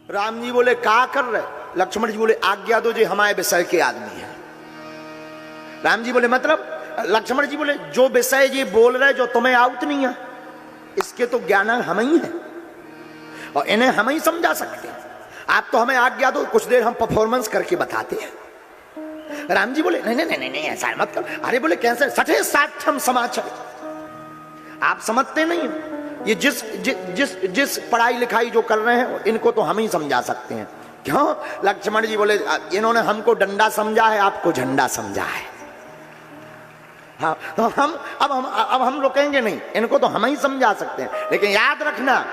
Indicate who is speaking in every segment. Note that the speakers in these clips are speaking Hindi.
Speaker 1: राम जी बोले क्या कर रहे? लक्ष्मण जी बोले आज्ञा दो जी, हमारे विषय के आदमी है। राम जी बोले मतलब? लक्ष्मण जी बोले जो विषय जी बोल रहे जो तुम्हें आउट नहीं है, इसके तो ज्ञान हम ही है और इन्हें हम ही समझा सकते हैं। आप तो हमें आज्ञा दो, कुछ देर हम परफॉर्मेंस करके बताते हैं। राम जी बोले नहीं नहीं नहीं नहीं ऐसा मत कर। अरे बोले कैसे? सठे साठम समाचार, आप समझते नहीं हो। ये जिस पढ़ाई लिखाई जो कर रहे हैं इनको तो हम ही समझा सकते हैं। क्यों? लक्ष्मण जी बोले इन्होंने हमको डंडा समझा है, आपको झंडा समझा है। हाँ, तो अब हम रुकेंगे नहीं, इनको तो हम ही समझा सकते हैं। लेकिन याद रखना,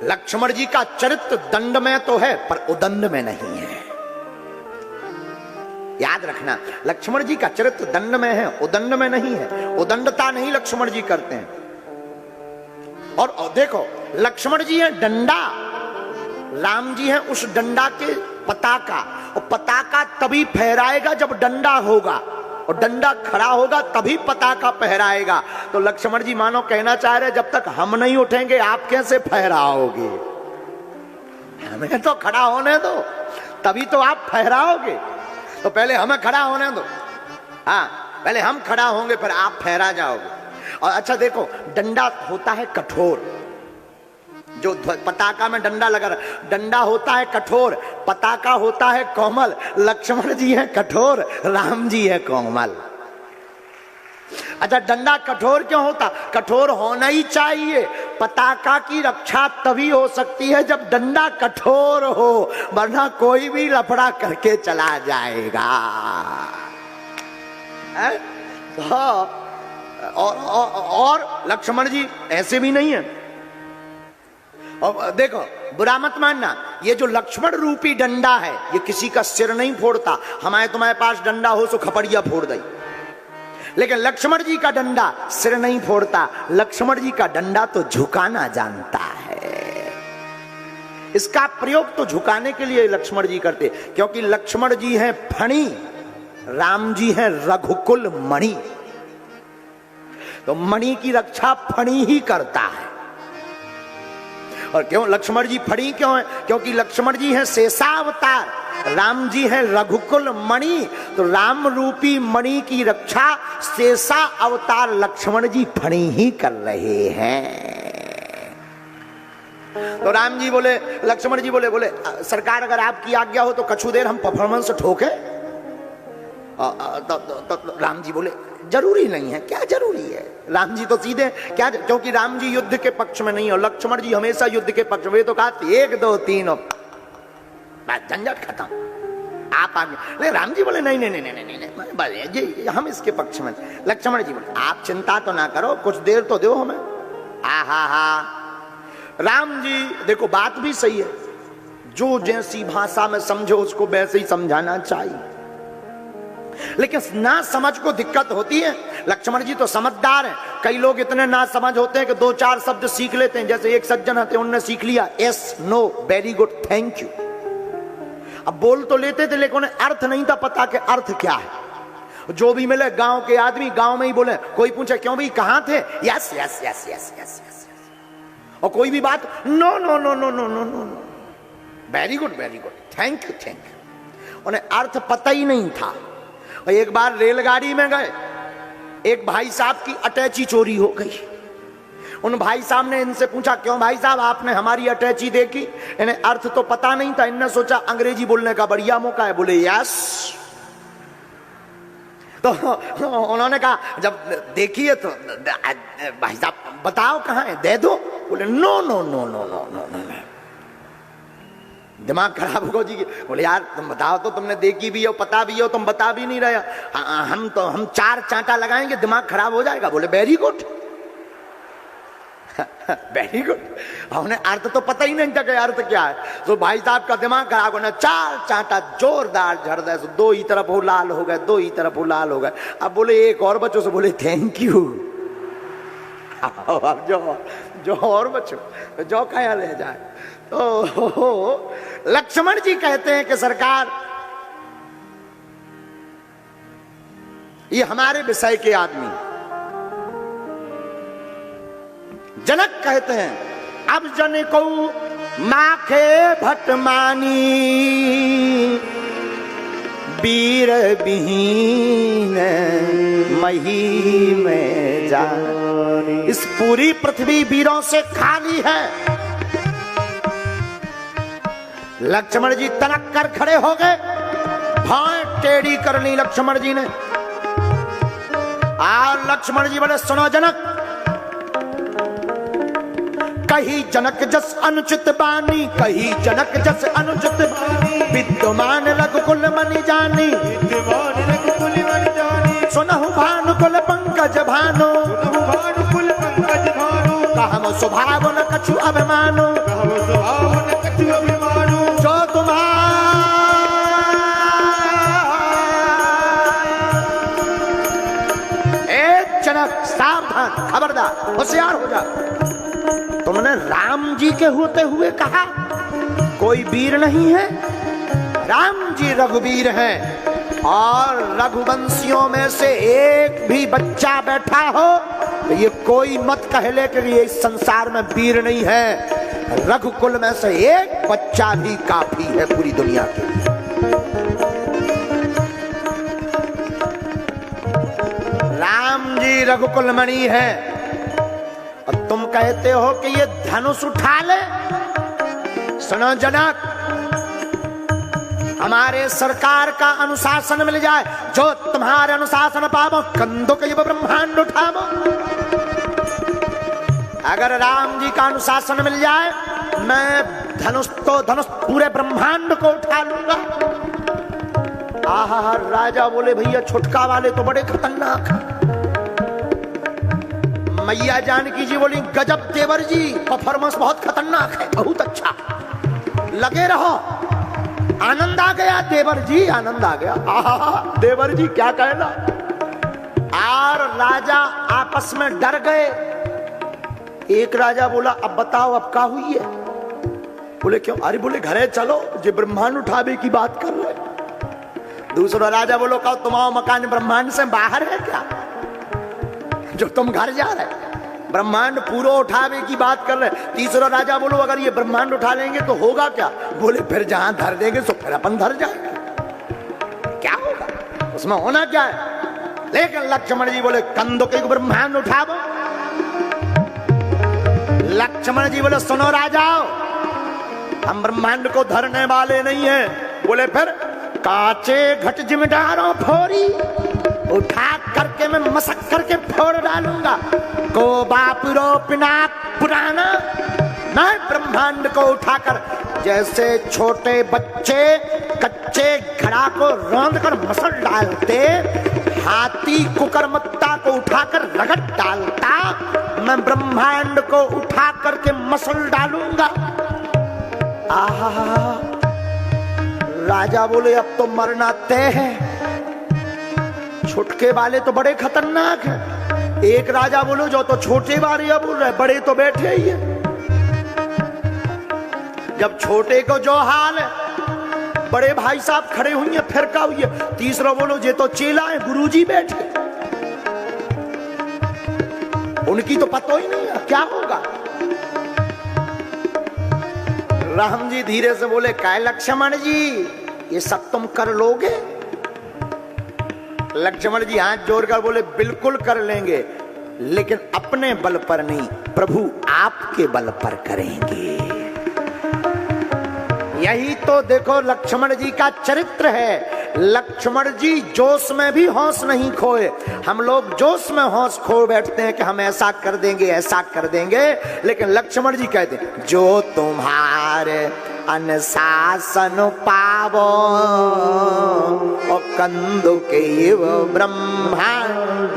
Speaker 1: लक्ष्मण जी का चरित्र दंड में तो है पर उदंड में नहीं है। याद रखना, लक्ष्मण जी का चरित्र दंड में है, उदंड में नहीं है। उदंडता नहीं लक्ष्मण जी करते हैं। और देखो, लक्ष्मण जी है डंडा, राम जी है उस डंडा के पताका। और पताका तभी फहराएगा जब डंडा होगा, और डंडा खड़ा होगा तभी पताका फहराएगा। तो लक्ष्मण जी मानो कहना चाह रहे जब तक हम नहीं उठेंगे आप कैसे फहराओगे? हमें तो खड़ा होने दो, तभी तो आप फहराओगे। तो पहले हमें खड़ा होने दो। हाँ, पहले हम खड़ा होंगे फिर आप फहरा जाओगे। और अच्छा देखो, डंडा होता है कठोर, जो पताका में डंडा लगा रहा, डंडा होता है कठोर, पताका होता है कोमल। लक्ष्मण जी है कठोर, राम जी है कोमल। अच्छा, डंडा कठोर क्यों होता? कठोर होना ही चाहिए। पताका की रक्षा तभी हो सकती है जब डंडा कठोर हो, वरना कोई भी लफड़ा करके चला जाएगा। और लक्ष्मण जी ऐसे भी नहीं है। और देखो, बुरा मत मानना, ये जो लक्ष्मण रूपी डंडा है ये किसी का सिर नहीं फोड़ता। हमारे तुम्हारे पास डंडा हो सो खपड़िया फोड़ दई, लेकिन लक्ष्मण जी का डंडा सिर नहीं फोड़ता। लक्ष्मण जी का डंडा तो झुकाना जानता है। इसका प्रयोग तो झुकाने के लिए लक्ष्मण जी करते, क्योंकि लक्ष्मण जी हैं फणी, राम जी हैं रघुकुल मणि। तो मणि की रक्षा फणी ही करता है। और क्यों लक्ष्मण जी फणी क्यों है? क्योंकि लक्ष्मण जी हैं शेषावतार, राम जी हैं रघुकुल मणि। तो राम रूपी मणि की रक्षा शेषा अवतार लक्ष्मण जी फणी ही कर रहे हैं। तो राम जी बोले, लक्ष्मण जी बोले सरकार अगर आपकी आज्ञा हो तो कछु देर हम परफॉर्मेंस ठोके। तो राम जी बोले जरूरी नहीं है। क्या जरूरी है? राम जी तो सीधे क्या, क्योंकि राम जी युद्ध के पक्ष में नहीं हो, लक्ष्मण जी हमेशा युद्ध के पक्ष में। तो कहा 1 2 3 झंझट खत्म, आप आगे। राम जी बोले नहीं नहीं नहीं नहीं नहीं, नहीं जी हम इसके पक्ष में। लक्ष्मण जी बोले आप चिंता तो ना करो, कुछ देर तो दो हमें। हा राम जी देखो बात भी सही है, जो जैसी भाषा में समझो उसको वैसे ही समझाना चाहिए। लेकिन ना समझ को दिक्कत होती है। लक्ष्मण जी तो समझदार हैं। कई लोग इतने ना समझ होते हैं कि 2-4 शब्द सीख लेते हैं। जैसे एक सज्जन थे, उन्होंने सीख लिया yes no very good thank you. अब बोल तो लेते थे लेकिन उन्हें अर्थ नहीं था पता कि अर्थ क्या है। जो भी मिले गांव के आदमी गांव में ही बोले। कोई पूछे क्यों भाई कहां थे? Yes yes yes yes yes yes. और कोई भी बात no no no no no no no, very good thank you. उन्हें अर्थ पता ही नहीं था। और एक बार रेलगाड़ी में गए, एक भाई साहब की अटैची चोरी हो गई। उन भाई साहब ने इनसे पूछा क्यों भाई साहब आपने हमारी अटैची देखी? इन्हें अर्थ तो पता नहीं था। इन्हें सोचा अंग्रेजी बोलने का बढ़िया मौका है, बोले यस। तो उन्होंने कहा जब देखिए तो भाई साहब बताओ कहां है, दे दो। बोले no no no no no no no. दिमाग खराब हो जी। बोले यार तुम बताओ तो, तुमने देखी भी हो पता भी हो, तुम बता भी नहीं रहे। हम 4 चांटा लगाएंगे दिमाग खराब हो जाएगा। बोले वेरी गुड वेरी गुड। उन्हें अर्थ तो पता ही नहीं था कि अर्थ क्या है। तो भाई साहब का दिमाग खराब होना, 4 चांटा जोरदार झड़ दे, 2 ही तरफ वो लाल हो गए, 2 ही तरफ वो लाल हो गए। अब बोले एक और बच्चों से बोले थैंक यू। अब जो और बच्चों जो ख्याल रह जाए। तो लक्ष्मण जी कहते हैं कि सरकार ये हमारे विषय के आदमी। जनक कहते हैं अब जन को माखे भटमानी वीर विहीन मही में जानी। इस पूरी पृथ्वी वीरों से खाली है। लक्ष्मण जी तनक कर खड़े हो गए, भाएं टेढ़ी कर ली लक्ष्मण जी ने। और लक्ष्मण जी बोले सुनो जनक, कही जनक जस अनुचित बानी, कही जनक जस अनुचित बानी, विद्यमान रघुकुल मनि जानी, विद्यमान रघुकुल मनि जानी। सुनहु भानुकुल पंकज भानु, सुनहु भानुकुल पंकज भानु, कहम स्वभाव न कछु अभिमानु, कहम स्वभाव न कछु अभिमानु। जो तुम्हारा ए जनक सावधान, खबरदार, होशियार हो जा। तुमने राम जी के होते हुए कहा कोई वीर नहीं है। राम जी रघुवीर हैं और रघुवंशियों में से एक भी बच्चा बैठा हो तो ये कोई मत कह ले कि ये इस संसार में वीर नहीं है। रघुकुल में से एक बच्चा भी काफी है पूरी दुनिया के लिए। राम जी रघुकुल मणि है और तुम कहते हो कि ये धनुष उठा ले। सुनो जनक, हमारे सरकार का अनुशासन मिल जाए, जो तुम्हारे अनुशासन पावो, कंदुक युव ब्रह्मांड उठावो। अगर राम जी का अनुशासन मिल जाए, मैं धनुष तो धनुष पूरे ब्रह्मांड को उठा लूंगा। आहा, राजा बोले भैया छुटका वाले तो बड़े खतरनाक हैं। मैया जानकी जी बोली गजब देवर जी, परफॉर्मेंस बहुत खतरनाक है, बहुत अच्छा, लगे रहो। आनंद आ गया देवर जी, आनंद आ गया। आहा, देवर जी क्या कहना। और राजा आपस में डर गए। एक राजा बोला अब बताओ अब क्या हुई है। बोले क्यों? अरे बोले घरे चलो, जो ब्रह्मांड उठावे की बात कर रहे। दूसरा राजा बोलो कहो तुम्हारा मकान ब्रह्मांड से बाहर है क्या, जो तुम घर जा रहे? ब्रह्मांड पूरा उठावे की बात कर रहे। तीसरा राजा बोलो अगर ये ब्रह्मांड उठा लेंगे तो होगा क्या? बोले फिर जहां धर देंगे तो फिर अपन धर जाएंगे, क्या होगा, उसमें होना क्या है। लेकिन लक्ष्मण जी बोले कंदुक एक ब्रह्मांड उठावो। लक्ष्मण जी बोले सुनो राजाओ, हम ब्रह्मांड को धरने वाले नहीं है। बोले फिर काचे घट जिम्मेदारों फोरी, उठा करके मैं मसक करके फोड़ डालूंगा। को बाप रो पिनाक पुराना, मैं ब्रह्मांड को उठाकर जैसे छोटे बच्चे कच्चे घड़ा को रौंद कर मसल डालते, हाथी कुकरमुत्ता को उठाकर रगड़ डालता, मैं ब्रह्मांड को उठा करके मसल डालूंगा। आहा, राजा बोले अब तो मरना तय है। छुटके वाले तो बड़े खतरनाक हैं। एक राजा बोलो जो तो छोटे वाले बोल रहे, बड़े तो बैठे ही है। जब छोटे को जो हाल है, बड़े भाई साहब खड़े हुई हैं, फिर क्या हुई है। तीसरा बोलो जे तो चेला है, गुरुजी बैठे, उनकी तो पता ही नहीं है क्या होगा। राम जी धीरे से बोले काय लक्ष्मण जी ये सब तुम कर लोगे? लक्ष्मण जी हाथ जोड़कर बोले बिल्कुल कर लेंगे, लेकिन अपने बल पर नहीं, प्रभु आपके बल पर करेंगे। यही तो देखो लक्ष्मण जी का चरित्र है। लक्ष्मण जी जोश में भी होश नहीं खोए। हम लोग जोश में होश खो बैठते हैं कि हम ऐसा कर देंगे ऐसा कर देंगे, लेकिन लक्ष्मण जी कहते हैं जो तुम्हारे अनुशासन पावो और कंदुक ब्रह्मांड